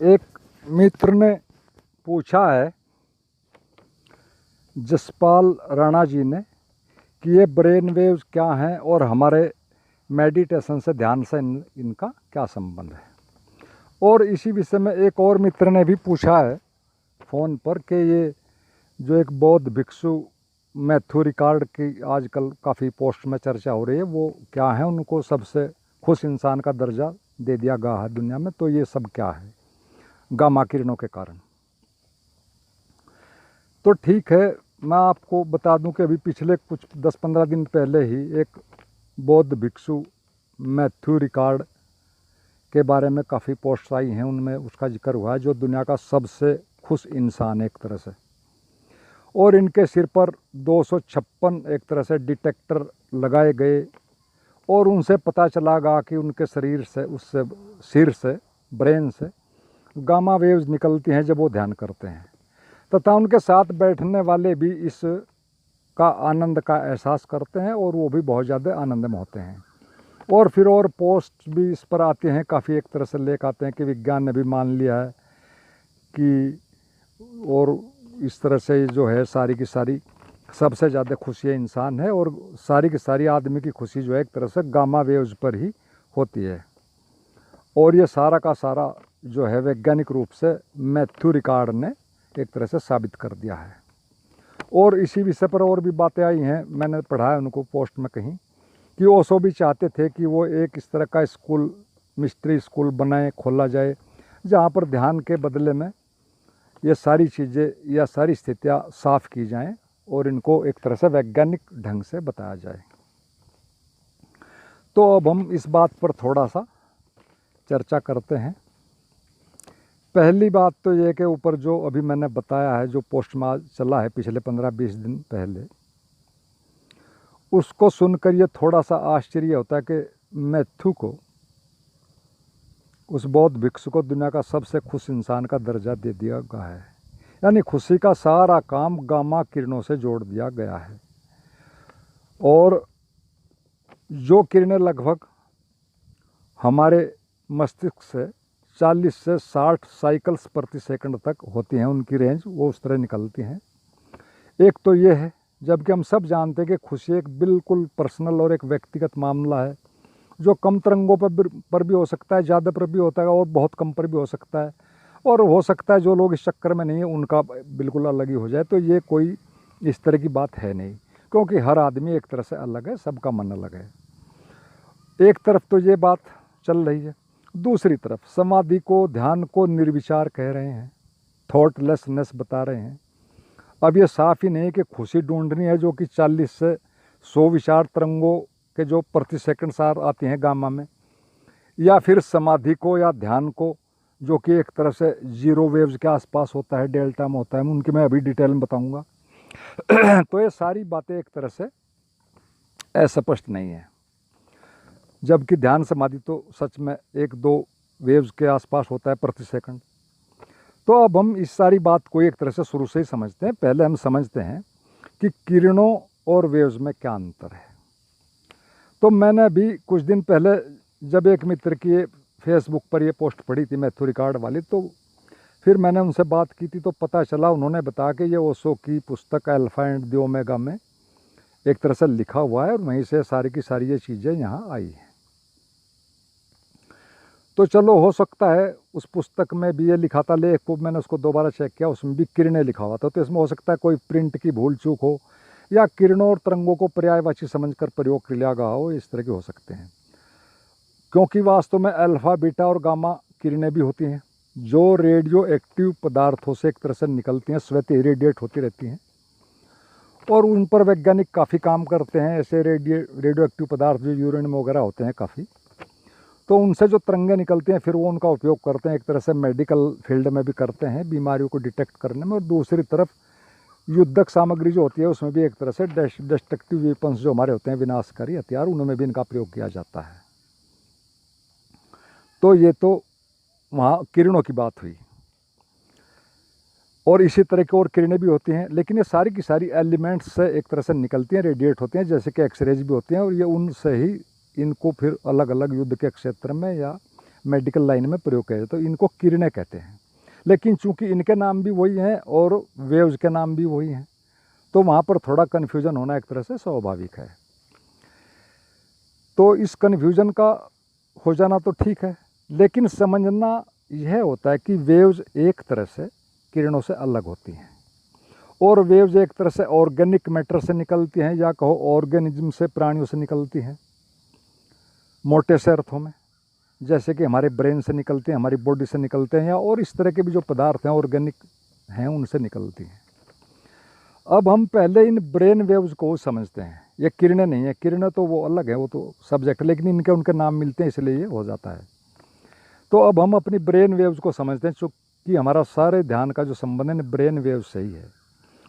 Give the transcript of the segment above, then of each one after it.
एक मित्र ने पूछा है जसपाल राणा जी ने कि ये ब्रेन वेव्स क्या हैं और हमारे मेडिटेशन से, ध्यान से इनका क्या संबंध है। और इसी विषय में एक और मित्र ने भी पूछा है फ़ोन पर कि ये जो एक बौद्ध भिक्षु मैथ्यू रिकार्ड की आजकल काफ़ी पोस्ट में चर्चा हो रही है, वो क्या है, उनको सबसे खुश इंसान का दर्जा दे दिया गया है दुनिया में, तो ये सब क्या है गामा किरणों के कारण। तो ठीक है, मैं आपको बता दूं कि अभी पिछले कुछ 10-15 दिन पहले ही एक बौद्ध भिक्षु मैथ्यू रिकार्ड के बारे में काफ़ी पोस्ट आई हैं, उनमें उसका जिक्र हुआ है, जो दुनिया का सबसे खुश इंसान है एक तरह से। और इनके सिर पर 256 एक तरह से डिटेक्टर लगाए गए और उनसे पता चला गया कि उनके शरीर से, उससे सिर से, ब्रेन से गामा वेव्स निकलती हैं जब वो ध्यान करते हैं, तथा उनके साथ बैठने वाले भी इस का आनंद का एहसास करते हैं और वो भी बहुत ज़्यादा आनंद में होते हैं। और फिर और पोस्ट भी इस पर आते हैं, काफ़ी एक तरह से लेख आते हैं कि विज्ञान ने भी मान लिया है कि, और इस तरह से जो है सारी की सारी सबसे ज़्यादा खुशी इंसान है और सारी की सारी आदमी की खुशी जो है एक तरह से गामा वेव्स पर ही होती है। और ये सारा का सारा जो है वैज्ञानिक रूप से मैथ्यू रिकार्ड ने एक तरह से साबित कर दिया है। और इसी विषय पर और भी बातें आई हैं, मैंने पढ़ा है उनको पोस्ट में कहीं, कि ओशो भी चाहते थे कि वो एक इस तरह का स्कूल, मिस्ट्री स्कूल बनाए, खोला जाए, जहाँ पर ध्यान के बदले में ये सारी चीज़ें या सारी स्थितियाँ साफ की जाएं और इनको एक तरह से वैज्ञानिक ढंग से बताया जाए। तो अब हम इस बात पर थोड़ा सा चर्चा करते हैं। पहली बात तो ये कि ऊपर जो अभी मैंने बताया है, जो पोस्ट में चला है पिछले 15-20 दिन पहले, उसको सुनकर ये थोड़ा सा आश्चर्य होता है कि मैथ्यू को, उस बौद्ध भिक्षु को दुनिया का सबसे खुश इंसान का दर्जा दे दिया गया है। यानी खुशी का सारा काम गामा किरणों से जोड़ दिया गया है। और जो किरणें लगभग हमारे मस्तिष्क से 40 से 60 साइकिल्स प्रति सेकंड तक होती हैं, उनकी रेंज वो उस तरह निकलती हैं। एक तो ये है, जबकि हम सब जानते हैं कि खुशी एक बिल्कुल पर्सनल और एक व्यक्तिगत मामला है, जो कम तरंगों पर भी हो सकता है, ज़्यादा पर भी होता है और बहुत कम पर भी हो सकता है। और हो सकता है जो लोग इस चक्कर में नहीं है उनका बिल्कुल अलग ही हो जाए। तो ये कोई इस तरह की बात है नहीं, क्योंकि हर आदमी एक तरह से अलग है, सबका मन अलग है। एक तरफ तो ये बात चल रही है, दूसरी तरफ समाधि को, ध्यान को निर्विचार कह रहे हैं, थॉटलेसनेस बता रहे हैं। अब ये साफ ही नहीं कि खुशी ढूंढनी है जो कि 40 से 100 विचार तरंगों के जो प्रति सेकंड सार आती हैं गामा में, या फिर समाधि को या ध्यान को जो कि एक तरह से जीरो वेव्स के आसपास होता है, डेल्टा में होता है, उनकी मैं अभी डिटेल में बताऊंगा। तो ये सारी बातें एक तरह से अस्पष्ट नहीं है, जबकि ध्यान समाधि तो सच में 1-2 वेव्स के आसपास होता है प्रति सेकंड। तो अब हम इस सारी बात को एक तरह से शुरू से ही समझते हैं। पहले हम समझते हैं कि किरणों और वेव्स में क्या अंतर है। तो मैंने अभी कुछ दिन पहले जब एक मित्र की फेसबुक पर ये पोस्ट पढ़ी थी मैथ्यू रिकार्ड वाली, तो फिर मैंने उनसे बात की थी, तो पता चला, उन्होंने बताया कि ये ओशो की पुस्तक अल्फा एंड द ओमेगा में एक तरह से लिखा हुआ है और वहीं से सारी की सारी ये चीज़ें यहाँ आई हैं। तो चलो, हो सकता है उस पुस्तक में भी ये लिखा था, लेख को मैंने उसको दोबारा चेक किया, उसमें भी किरणें लिखा हुआ था। तो इसमें हो सकता है कोई प्रिंट की भूल चूक हो, या किरणों और तरंगों को पर्यायवाची समझकर प्रयोग किया गया हो, इस तरह के हो सकते हैं। क्योंकि वास्तव में अल्फा, बीटा और गामा किरणें भी होती हैं जो रेडियो एक्टिव पदार्थों से एक तरह से निकलती हैं, स्वतः रेडिएट होती रहती हैं, और उन पर वैज्ञानिक काफ़ी काम करते हैं। ऐसे रेडियो एक्टिव पदार्थ जो यूरेनियम वगैरह होते हैं काफ़ी, तो उनसे जो तरंगें निकलती हैं फिर वो उनका उपयोग करते हैं, एक तरह से मेडिकल फील्ड में भी करते हैं, बीमारियों को डिटेक्ट करने में। और दूसरी तरफ युद्धक सामग्री जो होती है उसमें भी एक तरह से डिस्ट्रक्टिव वेपन्स जो हमारे होते हैं, विनाशकारी हथियार, उनमें भी इनका प्रयोग किया जाता है। तो ये तो वहाँ किरणों की बात हुई, और इसी तरह की और किरणें भी होती हैं, लेकिन ये सारी की सारी एलिमेंट्स से एक तरह से निकलती हैं, रेडिएट होती हैं, जैसे कि एक्सरेज भी होती हैं, और ये उनसे ही इनको फिर अलग अलग युद्ध के क्षेत्र में या मेडिकल लाइन में प्रयोग किया जाता है, तो इनको किरणें कहते हैं। लेकिन चूंकि इनके नाम भी वही हैं और वेव्स के नाम भी वही हैं, तो वहाँ पर थोड़ा कन्फ्यूजन होना एक तरह से स्वाभाविक है। तो इस कन्फ्यूजन का हो जाना तो ठीक है, लेकिन समझना यह होता है कि वेव्स एक तरह से किरणों से अलग होती हैं, और वेव्स एक तरह से ऑर्गेनिक मैटर से निकलती हैं, या कहो ऑर्गेनिज्म से, प्राणियों से निकलती हैं मोटे से अर्थों में, जैसे कि हमारे ब्रेन से निकलते हैं, हमारी बॉडी से निकलते हैं, या और इस तरह के भी जो पदार्थ हैं ऑर्गेनिक हैं उनसे निकलती हैं। अब हम पहले इन ब्रेन वेव्स को समझते हैं। ये किरणें नहीं है, किरणें तो वो अलग है, वो तो सब्जेक्ट, लेकिन इनके उनके नाम मिलते हैं इसलिए ये हो जाता है। तो अब हम अपनी ब्रेन वेव्स को समझते हैं, चूँकि हमारा सारे ध्यान का जो संबंध है ब्रेन वेव्स से ही है।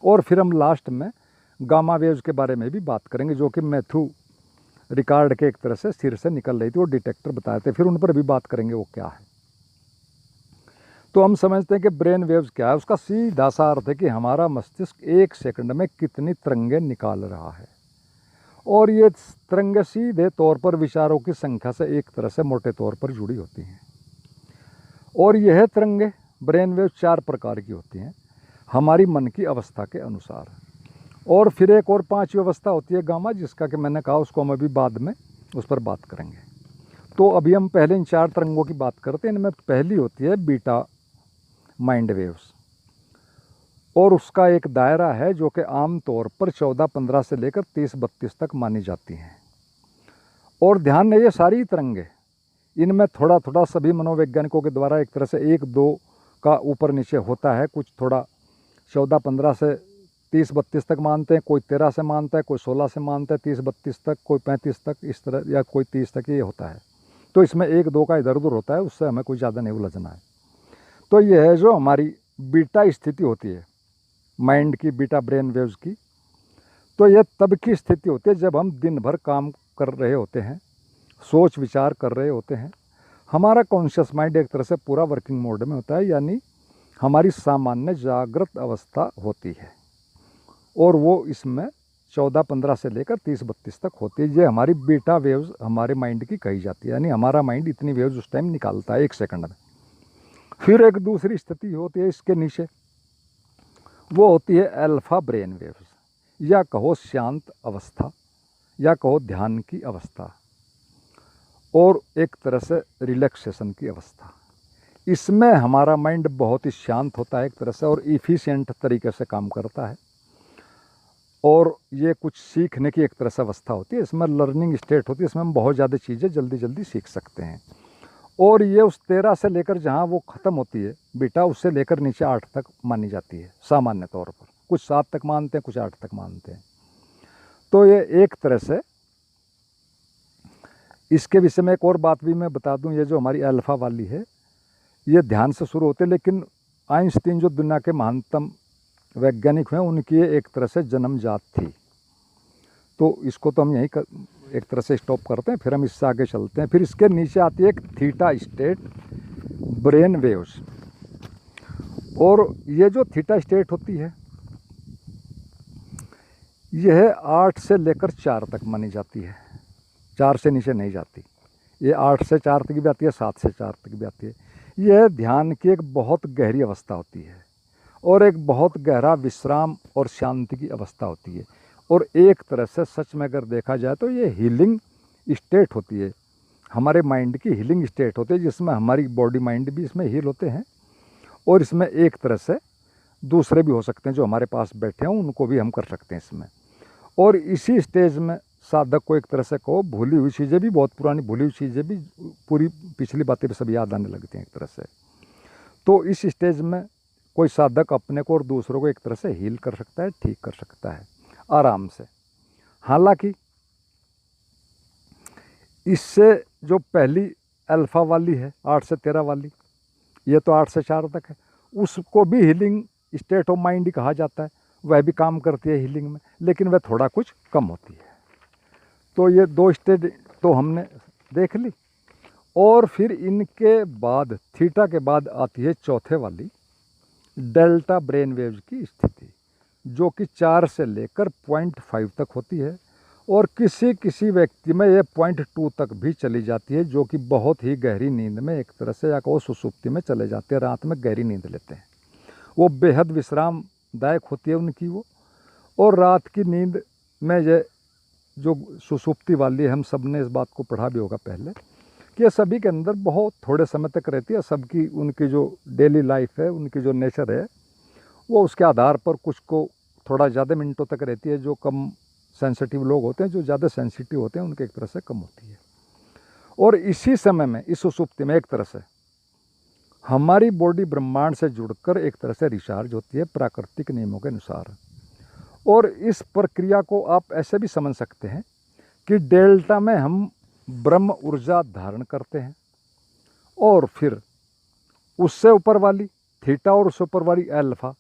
और फिर हम लास्ट में गामा वेव्स के बारे में भी बात करेंगे, जो कि मैथ्यू रिकार्ड के एक तरह से सिर से निकल रही थी, वो डिटेक्टर बताए थे, फिर उन पर भी बात करेंगे वो क्या है। तो हम समझते हैं कि ब्रेन वेव्स क्या है। उसका सीधा सा अर्थ है कि हमारा मस्तिष्क 1 सेकंड में कितनी तरंगें निकाल रहा है, और ये तरंगें सीधे तौर पर विचारों की संख्या से एक तरह से मोटे तौर पर जुड़ी होती हैं। और यह तरंगें ब्रेन वेव 4 प्रकार की होती हैं हमारी मन की अवस्था के अनुसार। और फिर एक और 5वीं अवस्था होती है गामा, जिसका कि मैंने कहा उसको हम अभी बाद में उस पर बात करेंगे। तो अभी हम पहले इन 4 तरंगों की बात करते हैं। इनमें पहली होती है बीटा माइंड वेव्स, और उसका एक दायरा है जो कि आम तौर पर 14-15 से लेकर 30-32 तक मानी जाती हैं। और ध्यान है, ये सारी तरंगें, इनमें थोड़ा थोड़ा सभी मनोवैज्ञानिकों के द्वारा एक तरह से 1-2 का ऊपर नीचे होता है। कुछ थोड़ा 14-15 से 30-32 तक मानते हैं, कोई 13 से मानता है, कोई 16 से मानता है, 30-32 तक, कोई 35 तक, इस तरह, या कोई 30 तक ये होता है। तो इसमें 1-2 का इधर उधर होता है, उससे हमें कोई ज़्यादा नहीं उलझना है। तो ये है जो हमारी बीटा स्थिति होती है माइंड की, बीटा ब्रेन वेव्स की। तो यह तब की स्थिति होती है जब हम दिन भर काम कर रहे होते हैं, सोच विचार कर रहे होते हैं, हमारा कॉन्शियस माइंड एक तरह से पूरा वर्किंग मोड में होता है, यानी हमारी सामान्य जागृत अवस्था होती है, और वो इसमें 14-15 से लेकर 30-32 तक होती है। ये हमारी बीटा वेव्स हमारे माइंड की कही जाती है, यानी हमारा माइंड इतनी वेव्स उस टाइम निकालता है 1 सेकंड में। फिर एक दूसरी स्थिति होती है इसके नीचे, वो होती है अल्फा ब्रेन वेव्स, या कहो शांत अवस्था, या कहो ध्यान की अवस्था, और एक तरह से रिलैक्सेशन की अवस्था। इसमें हमारा माइंड बहुत ही शांत होता है एक तरह से, और इफ़िशिएंट तरीके से काम करता है, और ये कुछ सीखने की एक तरह से अवस्था होती है। इसमें लर्निंग स्टेट होती है, इसमें हम बहुत ज़्यादा चीज़ें जल्दी जल्दी सीख सकते हैं। और ये उस 13 से लेकर जहाँ वो ख़त्म होती है बीटा, उससे लेकर नीचे 8 तक मानी जाती है सामान्य तौर पर। कुछ 7 तक मानते हैं, कुछ 8 तक मानते हैं। तो ये एक तरह से, इसके विषय में एक और बात भी मैं बता दूं, ये जो हमारी अल्फ़ा वाली है ये ध्यान से शुरू होते, लेकिन आइंस्टीन जो दुनिया के महानतम वैज्ञानिक हैं उनकी ये एक तरह से जन्मजात थी। तो इसको तो हम यहीं एक तरह से स्टॉप करते हैं, फिर हम इससे आगे चलते हैं। फिर इसके नीचे आती है एक थीटा स्टेट ब्रेन वेव्स, और ये जो थीटा स्टेट होती है यह 8 से लेकर 4 तक मानी जाती है, 4 से नीचे नहीं जाती। ये 8 से 4 तक भी आती है, 7 से 4 तक भी आती है। यह ध्यान की एक बहुत गहरी अवस्था होती है, और एक बहुत गहरा विश्राम और शांति की अवस्था होती है, और एक तरह से सच में अगर देखा जाए तो ये हीलिंग स्टेट होती है, हमारे माइंड की हीलिंग स्टेट होती है, जिसमें हमारी बॉडी माइंड भी इसमें हील होते हैं, और इसमें एक तरह से दूसरे भी हो सकते हैं जो हमारे पास बैठे हों, उनको भी हम कर सकते हैं इसमें। और इसी स्टेज में साधक को एक तरह से कहो भूली हुई चीज़ें भी, बहुत पुरानी भूली हुई चीज़ें भी, पूरी पिछली बातें भी सब याद आने लगती हैं एक तरह से। तो इस स्टेज में कोई साधक अपने को और दूसरों को एक तरह से हील कर सकता है, ठीक कर सकता है आराम से। हालांकि इससे जो पहली अल्फ़ा वाली है 8 से 13 वाली, ये तो 8 से 4 तक है, उसको भी हीलिंग स्टेट ऑफ माइंड ही कहा जाता है। वह भी काम करती है हीलिंग में, लेकिन वह थोड़ा कुछ कम होती है। तो ये 2 स्टेज तो हमने देख ली। और फिर इनके बाद थीटा के बाद आती है चौथे वाली डेल्टा ब्रेन वेव्स की स्थिति, जो कि 4 से लेकर 0.5 तक होती है, और किसी किसी व्यक्ति में ये 0.2 तक भी चली जाती है, जो कि बहुत ही गहरी नींद में एक तरह से या कहो सुसुप्ति में चले जाते हैं, रात में गहरी नींद लेते हैं। वो बेहद विश्रामदायक होती है उनकी वो। और रात की नींद में ये जो सुसुप्ति वाली है, हम सब ने इस बात को पढ़ा भी होगा पहले कि ये सभी के अंदर बहुत थोड़े समय तक रहती है। सबकी उनकी जो डेली लाइफ है, उनकी जो नेचर है, वो उसके आधार पर कुछ को थोड़ा ज़्यादा मिनटों तक रहती है। जो कम सेंसिटिव लोग होते हैं, जो ज़्यादा सेंसिटिव होते हैं, उनके एक तरह से कम होती है। और इसी समय में, इस सुसुप्ति में एक तरह से हमारी बॉडी ब्रह्मांड से जुड़कर एक तरह से रिचार्ज होती है प्राकृतिक नियमों के अनुसार। और इस प्रक्रिया को आप ऐसे भी समझ सकते हैं कि डेल्टा में हम ब्रह्म ऊर्जा धारण करते हैं, और फिर उससे ऊपर वाली थीटा और उससे ऊपर वाली अल्फा,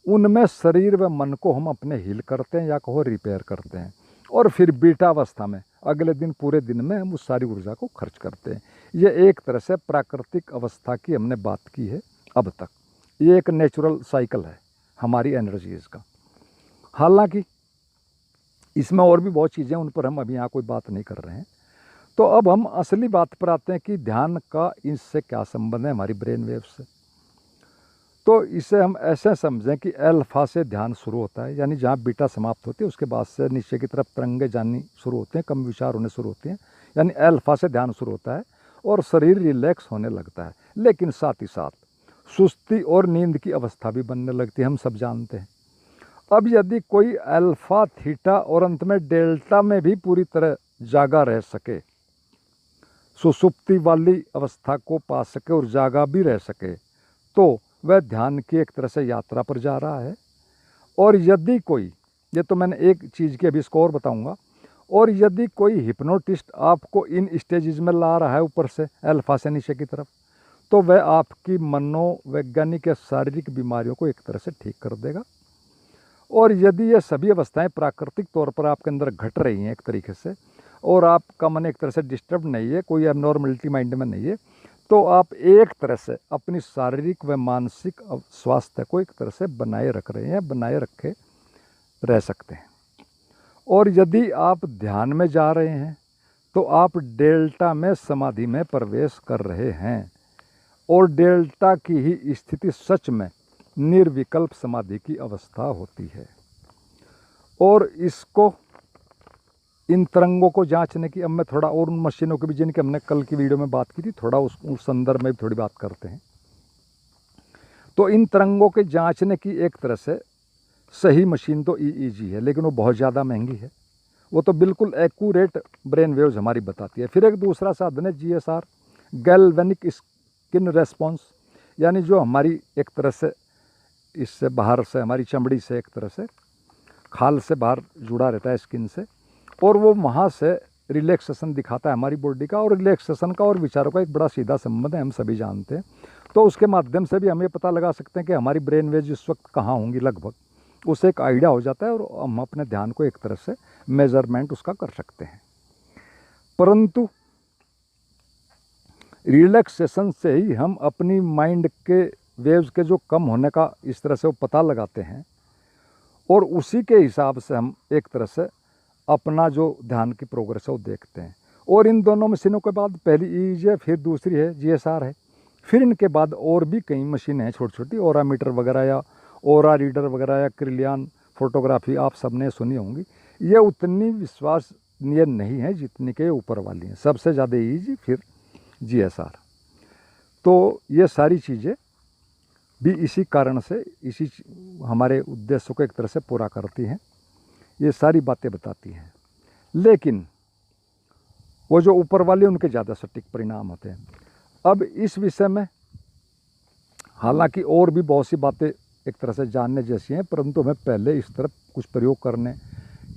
उनमें शरीर व मन को हम अपने हील करते हैं या कहो रिपेयर करते हैं। और फिर बीटा अवस्था में अगले दिन पूरे दिन में हम उस सारी ऊर्जा को खर्च करते हैं। ये एक तरह से प्राकृतिक अवस्था की हमने बात की है अब तक। ये एक नेचुरल साइकिल है हमारी एनर्जीज़ का। हालांकि इसमें और भी बहुत चीज़ें, उन पर हम अभी यहाँ कोई बात नहीं कर रहे हैं। तो अब हम असली बात पर आते हैं कि ध्यान का इससे क्या संबंध है हमारी ब्रेन वेव से। तो इसे हम ऐसे समझें कि अल्फा से ध्यान शुरू होता है, यानी जहाँ बीटा समाप्त होती है उसके बाद से नीचे की तरफ तरंगे जानी शुरू होते हैं, कम विचार होने शुरू होते हैं, यानी अल्फा से ध्यान शुरू होता है और शरीर रिलैक्स होने लगता है। लेकिन साथ ही साथ सुस्ती और नींद की अवस्था भी बनने लगती है, हम सब जानते हैं। अब यदि कोई अल्फा, थीटा और अंत में डेल्टा में भी पूरी तरह जागा रह सके, सुसुप्ति वाली अवस्था को पा सके और जागा भी रह सके, तो वह ध्यान की एक तरह से यात्रा पर जा रहा है। और यदि कोई, ये तो मैंने एक चीज़ की अभी इसको और बताऊंगा, और यदि कोई हिप्नोटिस्ट आपको इन स्टेजेस में ला रहा है ऊपर से अल्फा से नीचे की तरफ, तो वह आपकी मनोवैज्ञानिक या शारीरिक बीमारियों को एक तरह से ठीक कर देगा। और यदि ये सभी अवस्थाएं प्राकृतिक तौर पर आपके अंदर घट रही हैं एक तरीके से, और आपका मन एक तरह से डिस्टर्ब नहीं है, कोई एबनॉर्मलिटी माइंड में नहीं है, तो आप एक तरह से अपनी शारीरिक व मानसिक स्वास्थ्य को एक तरह से बनाए रख रहे हैं, बनाए रखे रह सकते हैं। और यदि आप ध्यान में जा रहे हैं तो आप डेल्टा में समाधि में प्रवेश कर रहे हैं, और डेल्टा की ही स्थिति सच में निर्विकल्प समाधि की अवस्था होती है। और इसको, इन तरंगों को जांचने की अब मैं थोड़ा और उन मशीनों की भी जिनकी हमने कल की वीडियो में बात की थी, थोड़ा उस संदर्भ में भी थोड़ी बात करते हैं। तो इन तरंगों के जांचने की एक तरह से सही मशीन तो EEG है, लेकिन वो बहुत ज़्यादा महंगी है। वो तो बिल्कुल एक्यूरेट ब्रेन वेव्स हमारी बताती है। फिर एक दूसरा साधन है GSR, गैल्वेनिक स्किन रेस्पॉन्स, यानी जो हमारी एक तरह से इससे बाहर से, हमारी चमड़ी से एक तरह से, खाल से बाहर जुड़ा रहता है स्किन से, और वो वहाँ से रिलैक्सेशन दिखाता है हमारी बॉडी का। और रिलैक्सेशन का और विचारों का एक बड़ा सीधा संबंध है, हम सभी जानते हैं। तो उसके माध्यम से भी हम ये पता लगा सकते हैं कि हमारी ब्रेन वेव्स इस वक्त कहाँ होंगी लगभग, उससे एक आइडिया हो जाता है, और हम अपने ध्यान को एक तरह से मेजरमेंट उसका कर सकते हैं। परंतु रिलैक्सेशन से ही हम अपनी माइंड के वेव्स के जो कम होने का इस तरह से वो पता लगाते हैं, और उसी के हिसाब से हम एक तरह से अपना जो ध्यान की प्रोग्रेस है वो देखते हैं। और इन दोनों मशीनों के बाद पहली EEG है, फिर दूसरी है GSR है, फिर इनके बाद और भी कई मशीनें हैं छोटी छोटी, ओरा मीटर वगैरह या ओरा रीडर वगैरह या क्रिलियन फोटोग्राफी आप सबने सुनी होंगी। ये उतनी विश्वसनीय नहीं है जितनी के ऊपर वाली हैं, सबसे ज़्यादा EEG, फिर GSR। तो ये सारी चीज़ें भी इसी कारण से, इसी हमारे उद्देश्य को एक तरह से पूरा करती हैं, ये सारी बातें बताती हैं। लेकिन वो जो ऊपर वाले उनके ज़्यादा सटीक परिणाम होते हैं। अब इस विषय में हालांकि और भी बहुत सी बातें एक तरह से जानने जैसी हैं, परंतु हमें पहले इस तरफ कुछ प्रयोग करने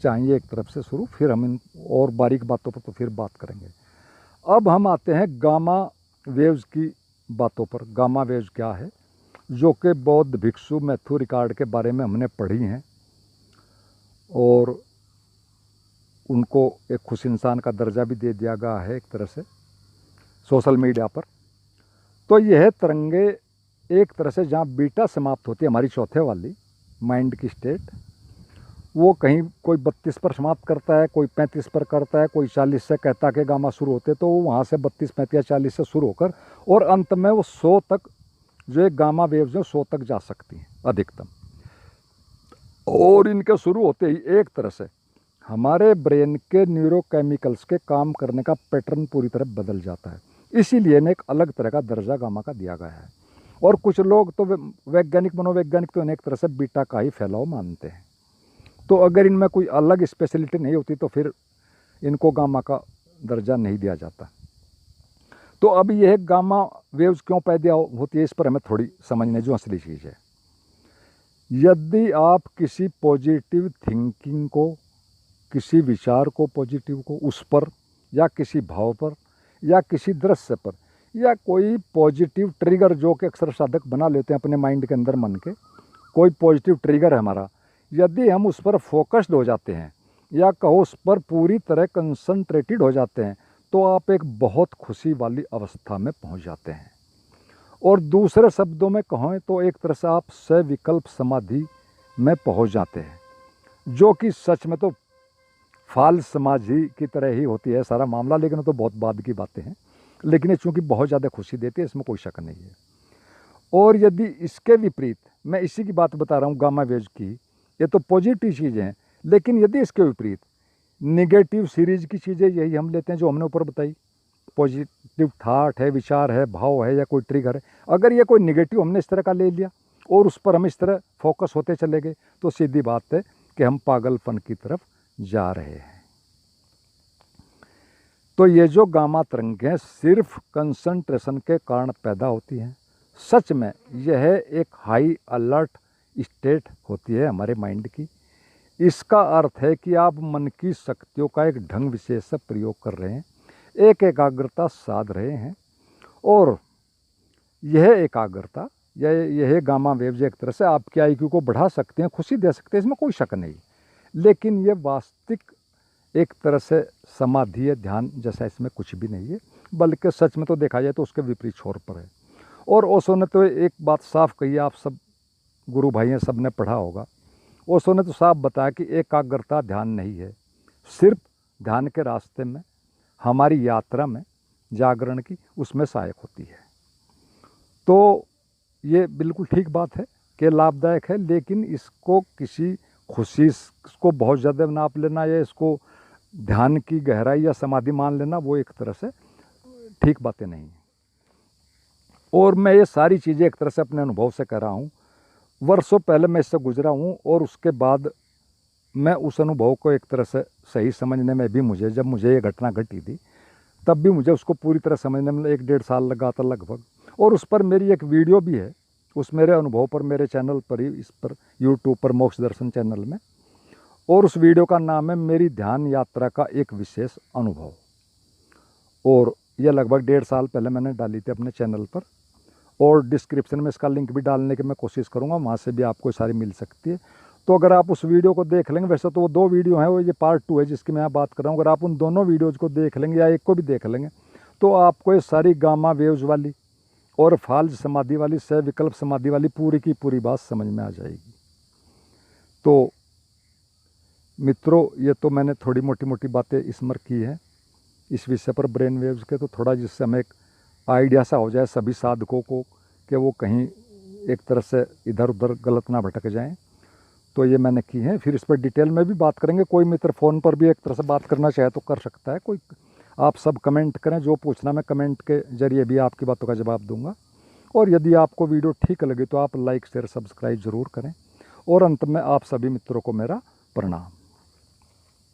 चाहिए एक तरफ से शुरू, फिर हम इन और बारीक बातों पर तो फिर बात करेंगे। अब हम आते हैं गामा वेव्स की बातों पर। गामा वेव्स क्या है, जो कि बौद्ध भिक्षु मैथ्यू रिकार्ड के बारे में हमने पढ़ी हैं, और उनको एक खुश इंसान का दर्जा भी दे दिया गया है एक तरह से सोशल मीडिया पर। तो यह तरंगे एक तरह से जहाँ बीटा समाप्त होती है, हमारी चौथे वाली माइंड की स्टेट, वो कहीं कोई 32 पर समाप्त करता है, कोई 35 पर करता है, कोई 40 से कहता के गामा शुरू होते, तो वो वहाँ से 32, 35 या 40 से शुरू होकर और अंत में वो 100 तक, जो एक गामा वेव्स है 100 तक जा सकती हैं अधिकतम। और इनके शुरू होते ही एक तरह से हमारे ब्रेन के न्यूरोकेमिकल्स के काम करने का पैटर्न पूरी तरह बदल जाता है। इसीलिए इन्हें एक अलग तरह का दर्जा गामा का दिया गया है। और कुछ लोग तो वैज्ञानिक, मनोवैज्ञानिक तो इन्हें एक तरह से बीटा का ही फैलाव मानते हैं। तो अगर इनमें कोई अलग स्पेशलिटी नहीं होती तो फिर इनको गामा का दर्जा नहीं दिया जाता। तो अब यह गामा वेव्स क्यों पैदा होती है, इस पर हमें थोड़ी समझने जो असली चीज़ है। यदि आप किसी पॉजिटिव थिंकिंग को, किसी विचार को पॉजिटिव को, उस पर या किसी भाव पर या किसी दृश्य पर या कोई पॉजिटिव ट्रिगर जो कि अक्सर साधक बना लेते हैं अपने माइंड के अंदर, मन के कोई पॉजिटिव ट्रिगर है हमारा, यदि हम उस पर फोकस्ड हो जाते हैं या कहो उस पर पूरी तरह कंसंट्रेटेड हो जाते हैं, तो आप एक बहुत खुशी वाली अवस्था में पहुंच जाते हैं। और दूसरे शब्दों में कहें तो एक तरह से आप सविकल्प समाधि में पहुंच जाते हैं, जो कि सच में तो फाल समाधि की तरह ही होती है सारा मामला, लेकिन तो बहुत बाद की बातें हैं। लेकिन चूँकि बहुत ज़्यादा खुशी देती है, इसमें कोई शक नहीं है। और यदि इसके विपरीत, मैं इसी की बात बता रहा हूँ गामा वेव्स की, ये तो पॉजिटिव चीज़ें हैं, लेकिन यदि इसके विपरीत निगेटिव सीरीज की चीज़ें यही हम लेते हैं जो हमने ऊपर बताई, पॉजिटिव थाट है, विचार है, भाव है या कोई ट्रिगर है, अगर ये कोई निगेटिव हमने इस तरह का ले लिया और उस पर हम इस तरह फोकस होते चले गए, तो सीधी बात है कि हम पागलपन की तरफ जा रहे हैं। तो ये जो गामा तरंगें सिर्फ कंसंट्रेशन के कारण पैदा होती हैं, सच में यह एक हाई अलर्ट स्टेट होती है हमारे माइंड की। इसका अर्थ है कि आप मन की शक्तियों का एक ढंग विशेष से प्रयोग कर रहे हैं, एक एकाग्रता साध रहे हैं। और यह एकाग्रता, यह गामा वेव्स एक तरह से आपके आईक्यू को बढ़ा सकते हैं, खुशी दे सकते हैं, इसमें कोई शक नहीं। लेकिन ये वास्तविक एक तरह से समाधि है, ध्यान जैसा इसमें कुछ भी नहीं है, बल्कि सच में तो देखा जाए तो उसके विपरीत छोर पर है। और ओशो ने तो एक बात साफ कही है, आप सब गुरु भाई हैं, सब ने पढ़ा होगा। ओशो ने तो साफ बताया कि एकाग्रता ध्यान नहीं है, सिर्फ ध्यान के रास्ते में, हमारी यात्रा में जागरण की, उसमें सहायक होती है। तो ये बिल्कुल ठीक बात है कि लाभदायक है, लेकिन इसको किसी खुशी, इसको बहुत ज़्यादा नाप लेना या इसको ध्यान की गहराई या समाधि मान लेना, वो एक तरह से ठीक बातें नहीं हैं। और मैं ये सारी चीज़ें एक तरह से अपने अनुभव से कर रहा हूँ, वर्षों पहले मैं इससे गुजरा हूँ, और उसके बाद मैं उस अनुभव को एक तरह से सही समझने में भी, मुझे जब मुझे ये घटना घटी थी तब भी मुझे उसको पूरी तरह समझने में 1-1.5 साल लगा था लगभग। और उस पर मेरी एक वीडियो भी है, उस मेरे अनुभव पर, मेरे चैनल पर ही, इस पर यूट्यूब पर मोक्ष दर्शन चैनल में, और उस वीडियो का नाम है मेरी ध्यान यात्रा का एक विशेष अनुभव। और यह लगभग 1.5 साल पहले मैंने डाली थी अपने चैनल पर, और डिस्क्रिप्शन में इसका लिंक भी डालने की मैं कोशिश करूँगा, वहाँ से भी आपको सारी मिल सकती है। तो अगर आप उस वीडियो को देख लेंगे, वैसे तो वो 2 वीडियो हैं, वो ये पार्ट 2 है जिसकी मैं यहाँ बात कर रहा हूँ, अगर आप उन दोनों वीडियोज़ को देख लेंगे या एक को भी देख लेंगे, तो आपको ये सारी गामा वेव्स वाली और फाल्ज समाधि वाली, सविकल्प समाधि वाली पूरी की पूरी बात समझ में आ जाएगी। तो मित्रों, ये तो मैंने थोड़ी मोटी मोटी बातें स्मर की हैं इस विषय पर ब्रेन वेव्स के, तो थोड़ा जिससे हमें एक आइडिया सा हो जाए सभी साधकों को कि वो कहीं एक तरह से इधर उधर गलत ना भटक जाएं, तो ये मैंने की है। फिर इस पर डिटेल में भी बात करेंगे। कोई मित्र फ़ोन पर भी एक तरह से बात करना चाहे तो कर सकता है, कोई आप सब कमेंट करें, जो पूछना मैं कमेंट के जरिए भी आपकी बातों का जवाब दूंगा। और यदि आपको वीडियो ठीक लगे तो आप लाइक शेयर सब्सक्राइब ज़रूर करें। और अंत में आप सभी मित्रों को मेरा प्रणाम।